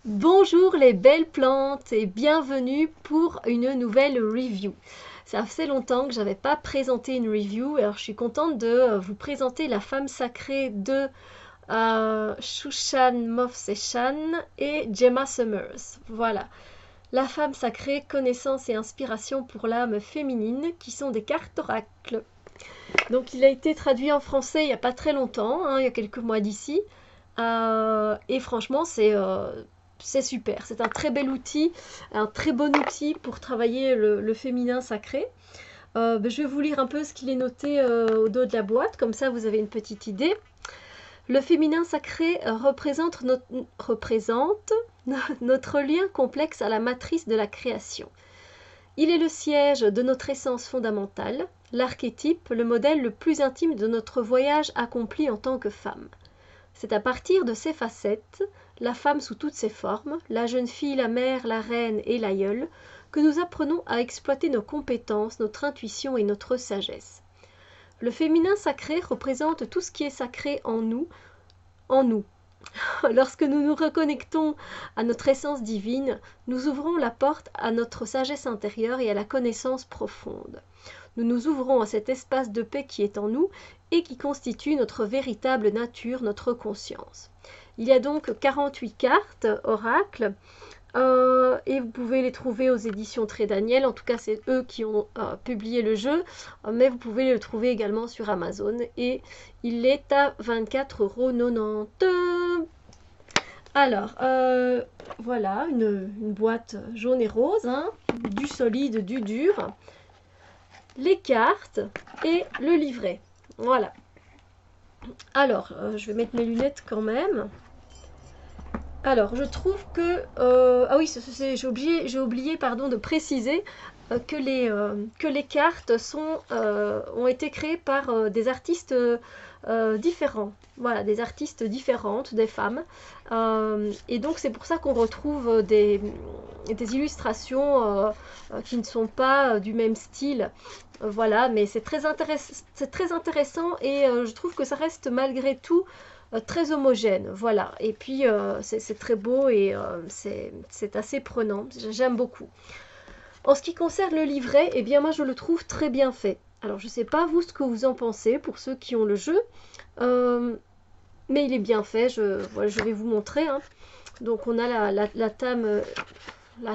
Bonjour les belles plantes et bienvenue pour une nouvelle review. Ça fait longtemps que j'avais pas présenté une review, alors je suis contente de vous présenter La femme sacrée de Shushan Movseshan et Gemma Summers. Voilà, La femme sacrée, connaissance et inspiration pour l'âme féminine, qui sont des cartes oracles. Donc il a été traduit en français il n'y a pas très longtemps, hein, il y a quelques mois d'ici. Et franchement, c'est super. C'est un très bel outil, un très bon outil pour travailler le féminin sacré. Je vais vous lire un peu ce qu'il est noté au dos de la boîte, comme ça vous avez une petite idée. Le féminin sacré représente notre lien complexe à la matrice de la création. Il est le siège de notre essence fondamentale, l'archétype, le modèle le plus intime de notre voyage accompli en tant que femme. C'est à partir de ces facettes, la femme sous toutes ses formes, la jeune fille, la mère, la reine et l'aïeule, que nous apprenons à exploiter nos compétences, notre intuition et notre sagesse. Le féminin sacré représente tout ce qui est sacré en nous, en nous. Lorsque nous nous reconnectons à notre essence divine, nous ouvrons la porte à notre sagesse intérieure et à la connaissance profonde. Nous nous ouvrons à cet espace de paix qui est en nous et qui constitue notre véritable nature, notre conscience. Il y a donc 48 cartes oracles et vous pouvez les trouver aux éditions Très Daniel. En tout cas, c'est eux qui ont publié le jeu, mais vous pouvez le trouver également sur Amazon et il est à 24,90 €. Alors, voilà, une boîte jaune et rose, hein, du solide, du dur, les cartes et le livret. Voilà. Alors, je vais mettre mes lunettes quand même. Alors, je trouve que... ah oui, j'ai oublié pardon, de préciser que les cartes ont été créées par des artistes différents. Voilà, des artistes différentes, des femmes. Et donc, c'est pour ça qu'on retrouve des illustrations qui ne sont pas du même style. Voilà, mais c'est très intéressant et je trouve que ça reste malgré tout très homogène, voilà. Et puis c'est très beau et c'est assez prenant. J'aime beaucoup. En ce qui concerne le livret, eh bien moi je le trouve très bien fait. Alors je sais pas vous ce que vous en pensez pour ceux qui ont le jeu, mais il est bien fait. Voilà, je vais vous montrer. Hein. Donc on a la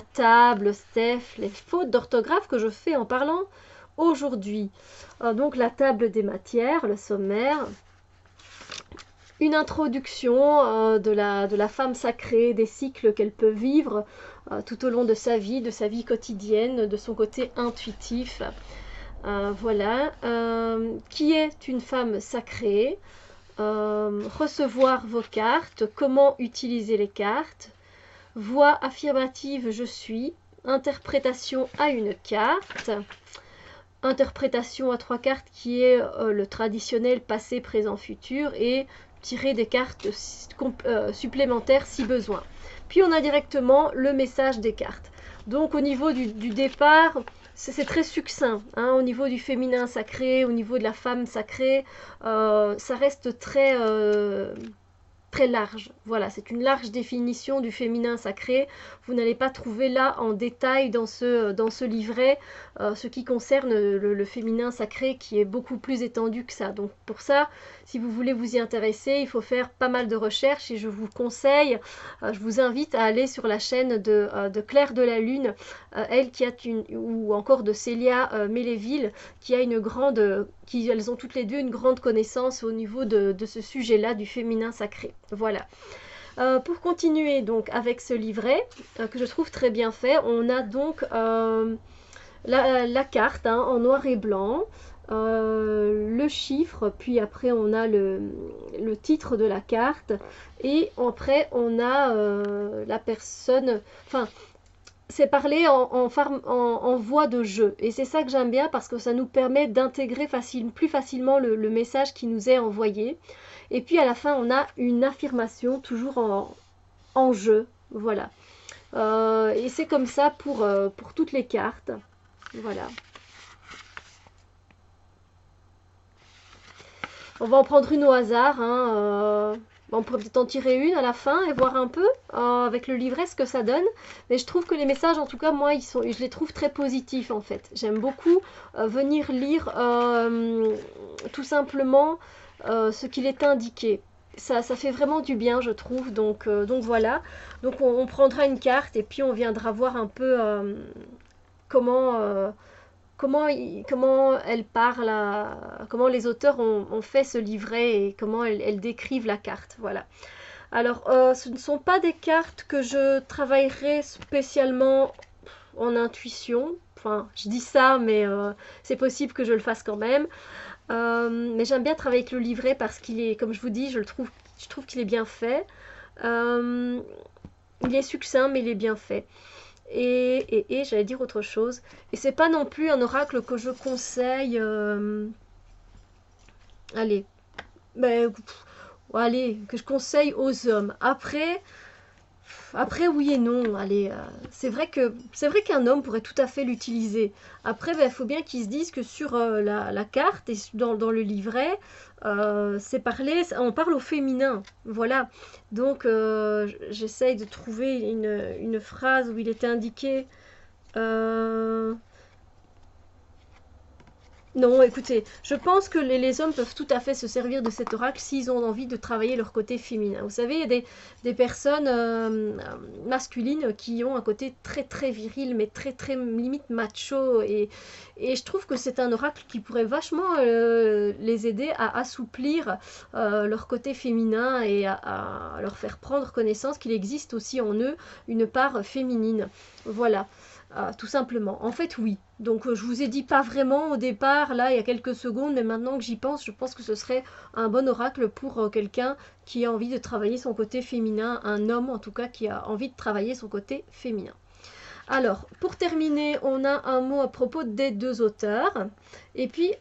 table, Steph, les fautes d'orthographe que je fais en parlant aujourd'hui. Donc la table des matières, le sommaire. Une introduction de la femme sacrée, des cycles qu'elle peut vivre tout au long de sa vie quotidienne, de son côté intuitif. Voilà. Qui est une femme sacrée? Recevoir vos cartes, comment utiliser les cartes, voix affirmative je suis, interprétation à une carte, interprétation à 3 cartes qui est le traditionnel passé, présent, futur et tirer des cartes supplémentaires si besoin. Puis on a directement le message des cartes. Donc au niveau du départ, c'est très succinct. Hein, au niveau du féminin sacré, au niveau de la femme sacrée, ça reste très large. Voilà, c'est une large définition du féminin sacré. Vous n'allez pas trouver là en détail dans ce livret ce qui concerne le féminin sacré qui est beaucoup plus étendu que ça. Donc pour ça, si vous voulez vous y intéresser, il faut faire pas mal de recherches et je vous conseille, je vous invite à aller sur la chaîne de Claire de la Lune, elle qui a ou encore de Célia Méléville, qui a une grande... elles ont toutes les deux une grande connaissance au niveau de ce sujet-là du féminin sacré. Voilà. Pour continuer donc avec ce livret que je trouve très bien fait, on a donc la carte hein, en noir et blanc, le chiffre, puis après on a le titre de la carte et après on a la personne, enfin c'est parlé en voix de jeu. Et c'est ça que j'aime bien parce que ça nous permet d'intégrer plus facilement le message qui nous est envoyé. Et puis à la fin, on a une affirmation toujours en jeu. Voilà. Et c'est comme ça pour toutes les cartes. Voilà. On va en prendre une au hasard. Hein, On pourrait peut-être en tirer une à la fin et voir un peu avec le livret ce que ça donne. Mais je trouve que les messages, en tout cas, moi, je les trouve très positifs en fait. J'aime beaucoup venir lire tout simplement ce qu'il est indiqué. Ça fait vraiment du bien, je trouve. Donc voilà. Donc on prendra une carte et puis on viendra voir un peu comment, comment elle parle, comment les auteurs ont fait ce livret et comment elles décrivent la carte. Voilà. Alors, ce ne sont pas des cartes que je travaillerai spécialement en intuition. Enfin, je dis ça, mais c'est possible que je le fasse quand même. Mais j'aime bien travailler avec le livret parce qu'il est, comme je vous dis, je trouve qu'il est bien fait. Euh, il est succinct, mais il est bien fait. Et j'allais dire autre chose. Et c'est pas non plus un oracle que je conseille. Allez, ben, allez, que je conseille aux hommes. Après, oui et non. Allez, c'est vrai qu'un homme pourrait tout à fait l'utiliser. Après, il faut bien qu'ils se disent que sur la carte et dans le livret, on parle au féminin. Voilà. Donc, j'essaye de trouver une phrase où il était indiqué. euh, Non, écoutez, je pense que les hommes peuvent tout à fait se servir de cet oracle s'ils ont envie de travailler leur côté féminin. Vous savez, il y a des personnes masculines qui ont un côté très très viril, mais très très limite macho. Et je trouve que c'est un oracle qui pourrait vachement les aider à assouplir leur côté féminin et à leur faire prendre connaissance qu'il existe aussi en eux une part féminine. Voilà. Tout simplement. En fait, oui. Donc, je vous ai dit pas vraiment au départ, là, il y a quelques secondes, mais maintenant que j'y pense, je pense que ce serait un bon oracle pour quelqu'un qui a envie de travailler son côté féminin, un homme en tout cas qui a envie de travailler son côté féminin. Alors, pour terminer, on a un mot à propos des deux auteurs, et puis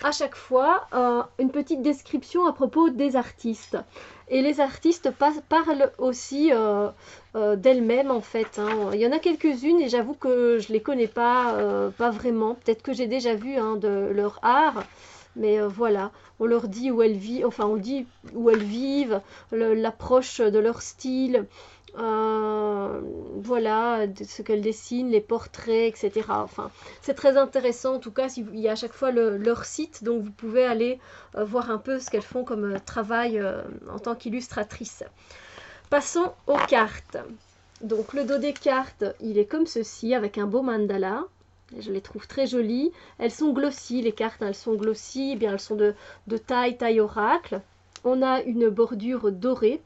à chaque fois une petite description à propos des artistes. Et les artistes parlent aussi d'elles-mêmes en fait. Hein. Il y en a quelques-unes et j'avoue que je les connais pas vraiment. Peut-être que j'ai déjà vu de leur art. Mais voilà, on leur dit où elles vivent, enfin on dit où elles vivent, l'approche de leur style, voilà, de ce qu'elles dessinent, les portraits, etc. Enfin, c'est très intéressant. En tout cas, il y a à chaque fois leur site, donc vous pouvez aller voir un peu ce qu'elles font comme travail en tant qu'illustratrice. Passons aux cartes. Donc le dos des cartes, il est comme ceci, avec un beau mandala. Je les trouve très jolies. Elles sont glossy, les cartes, elles sont glossy. Eh bien, elles sont de taille oracle. On a une bordure dorée.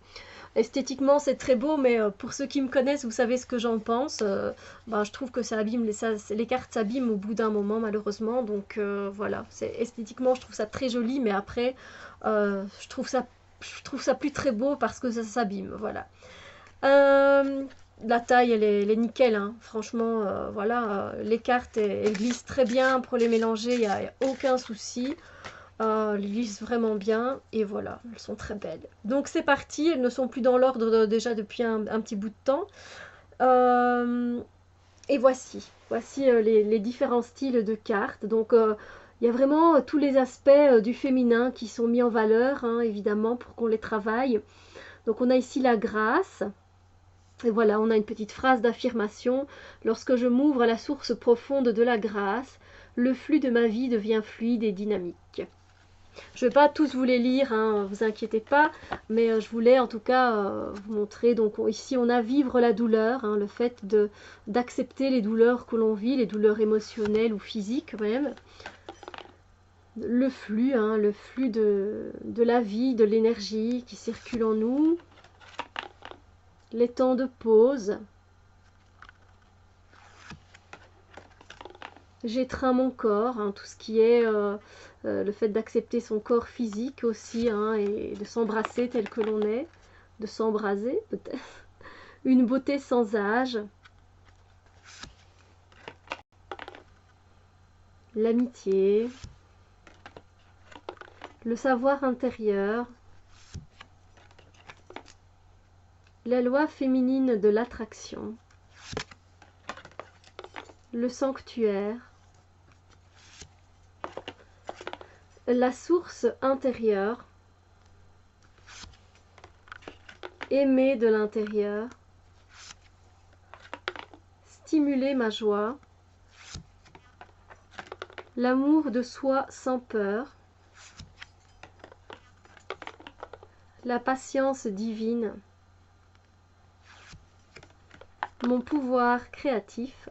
Esthétiquement, c'est très beau, mais pour ceux qui me connaissent, vous savez ce que j'en pense. Je trouve que ça abîme les cartes s'abîment au bout d'un moment, malheureusement. Donc voilà, esthétiquement, je trouve ça très joli, mais après, je trouve ça plus très beau parce que ça s'abîme. Voilà. La taille, elle est nickel, hein. Franchement, voilà, les cartes, elles glissent très bien pour les mélanger, il n'y a aucun souci. Elles glissent vraiment bien et voilà, elles sont très belles. Donc c'est parti, elles ne sont plus dans l'ordre déjà depuis un petit bout de temps. Et voici les différents styles de cartes. Donc il y a vraiment tous les aspects du féminin qui sont mis en valeur, hein, évidemment, pour qu'on les travaille. Donc on a ici la grâce. Et voilà, on a une petite phrase d'affirmation. Lorsque je m'ouvre à la source profonde de la grâce, le flux de ma vie devient fluide et dynamique. Je ne vais pas tous vous les lire, hein, vous inquiétez pas, mais je voulais en tout cas vous montrer. Donc ici on a vivre la douleur, hein, le fait d'accepter les douleurs que l'on vit, les douleurs émotionnelles ou physiques même. Le flux de la vie, de l'énergie qui circule en nous. Les temps de pause. J'étreins mon corps, hein, tout ce qui est le fait d'accepter son corps physique aussi, hein, et de s'embrasser tel que l'on est, de s'embraser peut-être. Une beauté sans âge. L'amitié. Le savoir intérieur. La loi féminine de l'attraction. Le sanctuaire. La source intérieure. aimer de l'intérieur, stimuler ma joie, l'amour de soi sans peur, la patience divine, mon pouvoir créatif.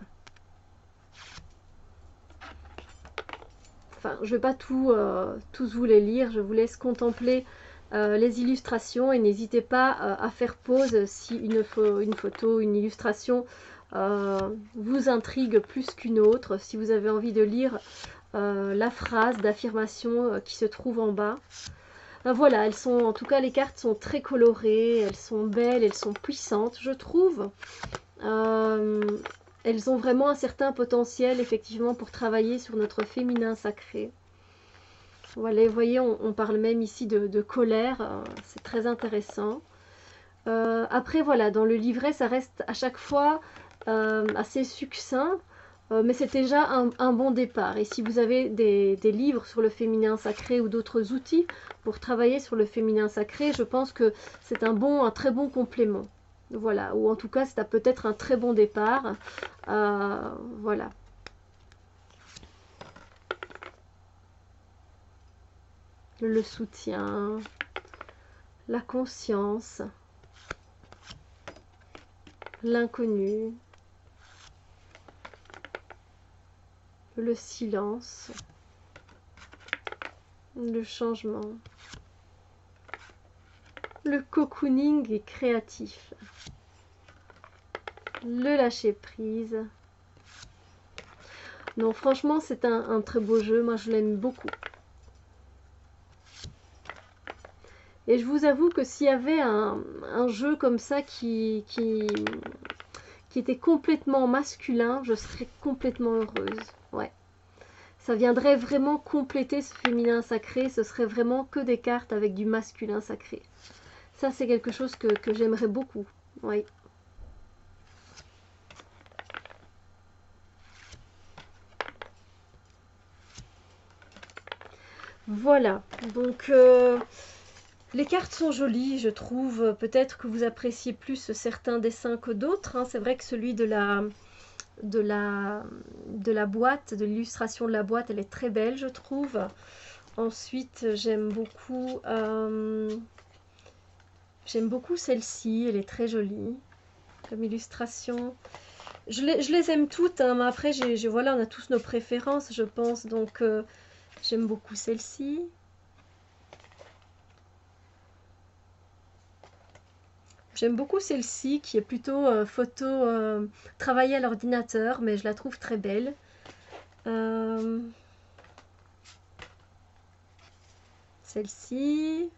Enfin, je ne vais pas tous vous les lire, je vous laisse contempler les illustrations et n'hésitez pas à faire pause si une photo, une illustration vous intrigue plus qu'une autre, si vous avez envie de lire la phrase d'affirmation qui se trouve en bas. Voilà, elles sont, en tout cas les cartes sont très colorées, elles sont belles, elles sont puissantes, je trouve. Elles ont vraiment un certain potentiel, effectivement, pour travailler sur notre féminin sacré. Voilà, vous voyez, on parle même ici de colère, c'est très intéressant. Après, voilà, dans le livret, ça reste à chaque fois assez succinct, mais c'est déjà un bon départ. Et si vous avez des livres sur le féminin sacré ou d'autres outils pour travailler sur le féminin sacré, je pense que c'est un très bon complément. Voilà, ou en tout cas, c'est peut-être un très bon départ. Voilà. Le soutien, la conscience, l'inconnu, le silence, le changement, le cocooning est créatif, le lâcher prise. Non, franchement, c'est un très beau jeu, moi je l'aime beaucoup. Et je vous avoue que s'il y avait un jeu comme ça qui était complètement masculin, je serais complètement heureuse. Ouais. Ça viendrait vraiment compléter ce féminin sacré, ce serait vraiment que des cartes avec du masculin sacré. Ça, c'est quelque chose que j'aimerais beaucoup. Oui. Voilà, donc les cartes sont jolies, je trouve. Peut-être que vous appréciez plus certains dessins que d'autres, hein. C'est vrai que celui de la boîte, de l'illustration de la boîte, elle est très belle, je trouve. Ensuite, j'aime beaucoup celle-ci, elle est très jolie comme illustration. Je les aime toutes, hein, mais après, voilà, on a tous nos préférences, je pense, donc j'aime beaucoup celle-ci. J'aime beaucoup celle-ci, qui est plutôt photo travaillée à l'ordinateur, mais je la trouve très belle. Celle-ci.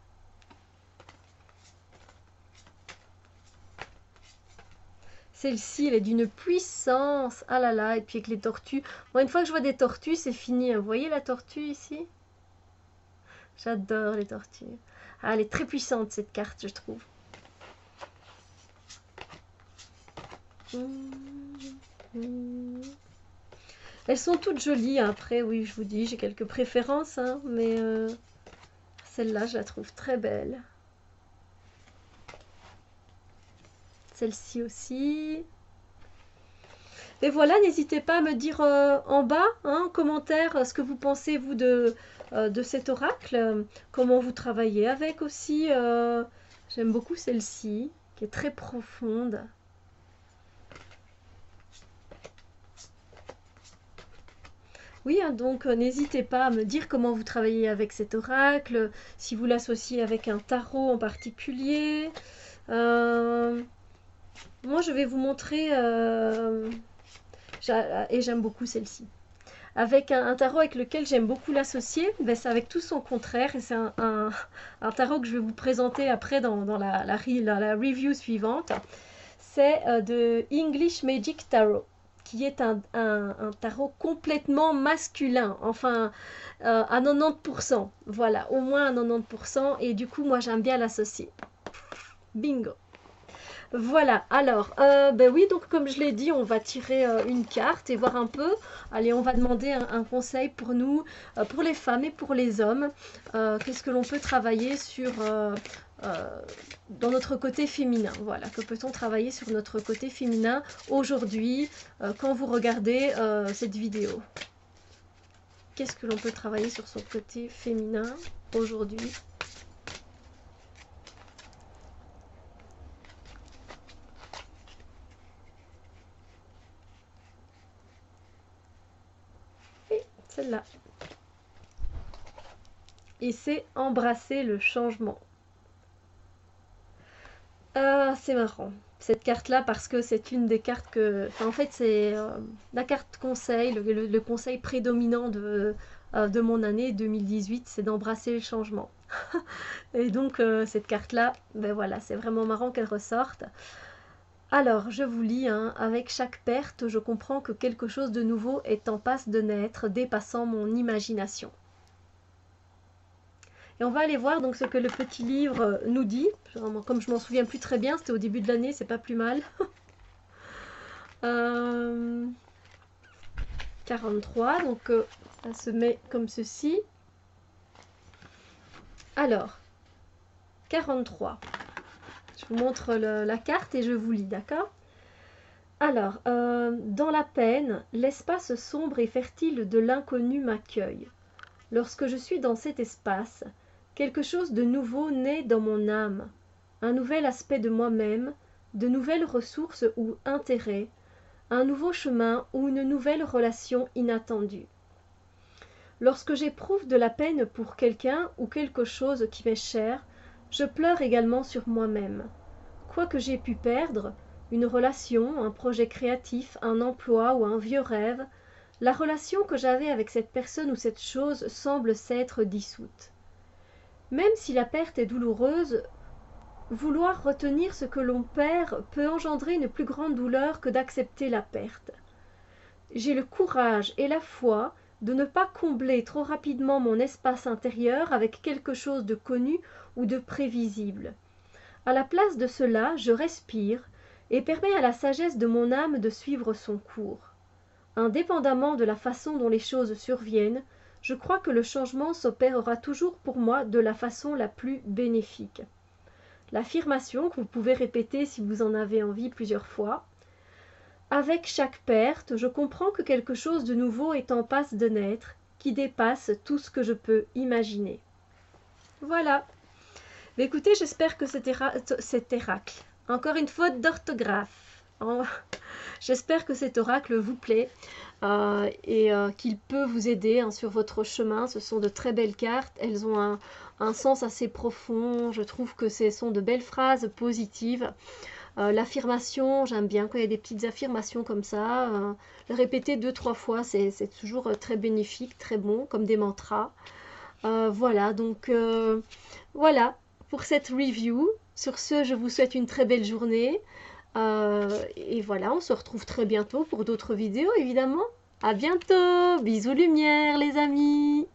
Celle-ci, elle est d'une puissance. Ah là là, et puis avec les tortues. Moi, une fois que je vois des tortues, c'est fini. Vous voyez la tortue ici? J'adore les tortues. Ah, elle est très puissante, cette carte, je trouve. Elles sont toutes jolies, hein. Après, oui, je vous dis, j'ai quelques préférences, hein, mais celle-là, je la trouve très belle. Celle-ci aussi. Et voilà, n'hésitez pas à me dire en bas, hein, en commentaire, ce que vous pensez, vous, de cet oracle. Comment vous travaillez avec aussi. J'aime beaucoup celle-ci, qui est très profonde. Oui, hein, donc n'hésitez pas à me dire comment vous travaillez avec cet oracle, si vous l'associez avec un tarot en particulier. Moi, je vais vous montrer, et j'aime beaucoup celle-ci. Avec un tarot avec lequel j'aime beaucoup l'associer, ben, c'est avec tout son contraire, et c'est un tarot que je vais vous présenter après dans la review suivante. C'est de English Magic Tarot, qui est un tarot complètement masculin, enfin à 90%, voilà, au moins à 90%, et du coup moi j'aime bien l'associer. Bingo. Voilà, alors, ben oui, donc comme je l'ai dit, on va tirer une carte et voir un peu. Allez, on va demander un conseil pour nous, pour les femmes et pour les hommes. Qu'est-ce que l'on peut travailler sur dans notre côté féminin. Voilà, que peut-on travailler sur notre côté féminin aujourd'hui quand vous regardez cette vidéo? Qu'est-ce que l'on peut travailler sur son côté féminin aujourd'hui? Et celle-là. Et c'est embrasser le changement. C'est marrant cette carte là parce que c'est une des cartes que, enfin, en fait c'est la carte conseil, le conseil prédominant de mon année 2018, c'est d'embrasser le changement. Et donc cette carte là, ben voilà, c'est vraiment marrant qu'elle ressorte. Alors je vous lis, hein, avec chaque perte je comprends que quelque chose de nouveau est en passe de naître, dépassant mon imagination. Et on va aller voir donc ce que le petit livre nous dit. Comme je m'en souviens plus très bien, c'était au début de l'année, c'est pas plus mal. 43, donc ça se met comme ceci. Alors, 43. Je vous montre la carte et je vous lis, d'accord? Alors, dans la peine, l'espace sombre et fertile de l'inconnu m'accueille. Lorsque je suis dans cet espace, quelque chose de nouveau naît dans mon âme, un nouvel aspect de moi-même, de nouvelles ressources ou intérêts, un nouveau chemin ou une nouvelle relation inattendue. Lorsque j'éprouve de la peine pour quelqu'un ou quelque chose qui m'est cher, je pleure également sur moi-même. Quoi que j'ai pu perdre, une relation, un projet créatif, un emploi ou un vieux rêve, la relation que j'avais avec cette personne ou cette chose semble s'être dissoute. Même si la perte est douloureuse, vouloir retenir ce que l'on perd peut engendrer une plus grande douleur que d'accepter la perte. J'ai le courage et la foi de ne pas combler trop rapidement mon espace intérieur avec quelque chose de connu ou de prévisible. À la place de cela, je respire et permets à la sagesse de mon âme de suivre son cours. Indépendamment de la façon dont les choses surviennent, je crois que le changement s'opérera toujours pour moi de la façon la plus bénéfique. L'affirmation que vous pouvez répéter si vous en avez envie plusieurs fois. Avec chaque perte, je comprends que quelque chose de nouveau est en passe de naître, qui dépasse tout ce que je peux imaginer. Voilà. Mais écoutez, j'espère que cet oracle, encore une faute d'orthographe, j'espère que cet oracle vous plaît et qu'il peut vous aider sur votre chemin. Ce sont de très belles cartes, elles ont un sens assez profond, je trouve que ce sont de belles phrases positives. L'affirmation, j'aime bien quand il y a des petites affirmations comme ça, le répéter 2-3 fois, c'est toujours très bénéfique, très bon, comme des mantras. Voilà, donc voilà pour cette review. Sur ce, je vous souhaite une très belle journée. Et voilà, on se retrouve très bientôt pour d'autres vidéos, évidemment. À bientôt. Bisous lumière, les amis.